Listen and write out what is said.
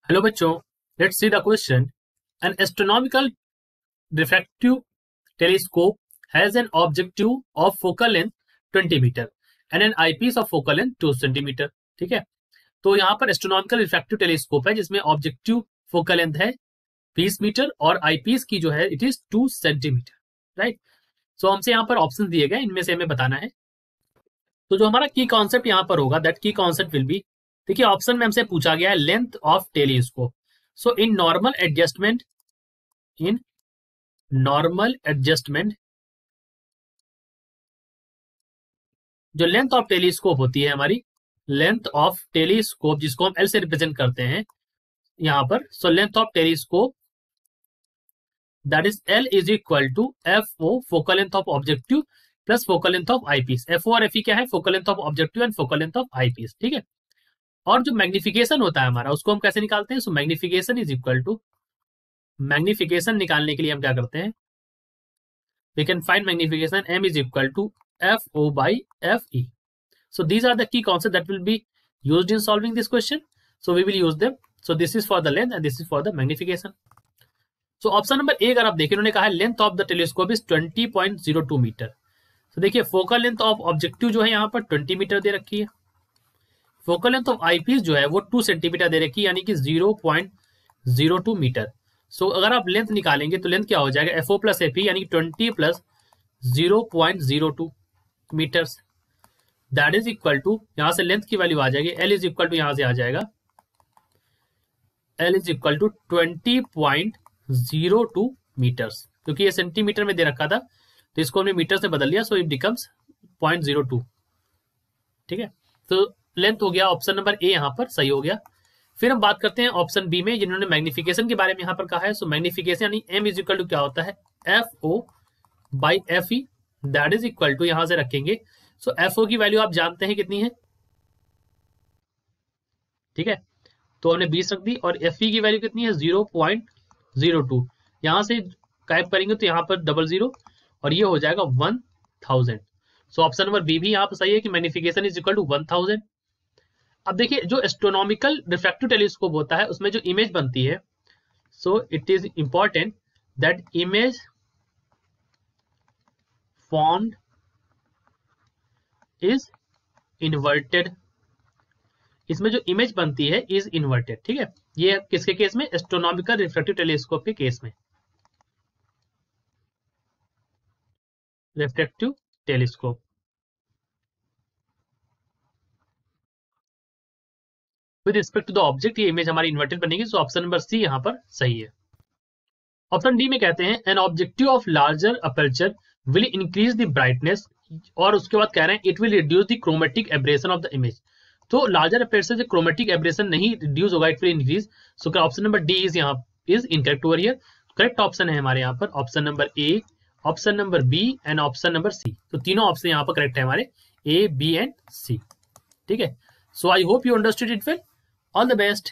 Hello बच्चों, let's see the question. An astronomical refractive telescope has an objective of focal length 20 metre and an eyepiece of focal length 2 centimetre. ठीक है, तो यहाँ पर astronomical refractive telescope है जिसमें objective focal length है 20 metre और आईपीस की जो है इट इज 2 सेंटीमीटर. राइट. सो हमसे यहाँ पर ऑप्शन दिए गए, इनमें से हमें बताना है. तो जो हमारा की कॉन्सेप्ट यहाँ पर होगा, दैट की कॉन्सेप्ट विल बी, देखिए ऑप्शन में हमसे पूछा गया है length of telescope. So in normal adjustment जो लेंथ ऑफ टेलीस्कोप होती है हमारी, लेंथ ऑफ टेलीस्कोप जिसको हम एल से रिप्रेजेंट करते हैं यहां पर. So length of telescope that is L is equal to F O focal length of objective plus focal length of eyepiece. F O और एफ ई क्या है? Focal length of objective and focal length of eyepiece. ठीक है, और जो magnification होता है हमारा उसको हम कैसे निकालते हैं? So magnification is equal to, magnification निकालने के लिए हम क्या करते हैं, we can find magnification m is equal to FO by FE. So these are the key concepts that will be used in solving this question. So we will use them. So this is for the length and this is for the magnification. So option number A अगर आप देखें, उन्होंने कहा है length of the telescope is 20.02 metre. तो देखिए focal length of objective जो है यहाँ पर 20 मीटर दे रखी है. फोकल लेंथ ऑफ आईपीस जो है वो 2 सेंटीमीटर दे रखी है, यानी कि 0.02 मीटर. सो अगर आप लेंथ निकालेंगे तो लेंथ क्या हो जाएगा? F O plus F E, यानी कि 20 plus 0.02 metres. That is equal to, यहां से लेंथ की वैल्यू आ जाएगी, एल इज इक्वल टू, यहां से आ जाएगा L is equal to 20.02 metres. क्योंकि ये सेंटीमीटर में दे रखा था तो इसको हमने मीटर से बदल लिया, सो इट बिकम्स 0.02. ठीक है, तो लेंथ हो गया ऑप्शन नंबर ए, यहां पर सही हो गया. फिर हम बात करते हैं ऑप्शन बी में, जिन्होंने मैग्निफिकेशन के बारे में यहां पर कहा है. सो मैग्निफिकेशन यानी एम इज इक्वल टू क्या होता है? F O by F E. That is equal to, यहां से रखेंगे. सो एफ ओ की वैल्यू आप जानते हैं कितनी है, ठीक है, तो हमने 20 रख दी. और एफ ई की वैल्यू कितनी है? 0.02. यहां से टाइप करेंगे तो यहां पर 00 और ये हो जाएगा 1000. सो ऑप्शन नंबर बी भी यहां पर सही है कि मैग्निफिकेशन इज इक्वल टू 1000. अब देखिए जो एस्ट्रोनॉमिकल रिफ्रैक्टिव टेलीस्कोप होता है उसमें जो इमेज बनती है, so it is important that image formed is inverted. इसमें जो इमेज बनती है इज इन्वर्टेड. ठीक है, ये किसके केस में? एस्ट्रोनॉमिकल रिफ्रैक्टिव टेलीस्कोप के केस में. Refractive telescope with respect to the object, ये इमेज हमारी इन्वर्टेड बनेगी. सो ऑप्शन नंबर सी यहां पर सही है. ऑप्शन डी में कहते हैं an objective of larger aperture will increase the brightness, और उसके बाद कह रहे हैं it will reduce the chromatic aberration of the image. तो लार्जर अपर्चर से क्रोमेटिक एब्रेशन नहीं रिड्यूस होगा, it will increase. So option number D is यहाँ is incorrect over here. Correct option है हमारे यहाँ पर option number A, option number B and option number C. तो तीनों ऑप्शन यहाँ पर करेक्ट है हमारे, ए, बी एंड सी. ठीक है, so I hope you understood it well. All the best.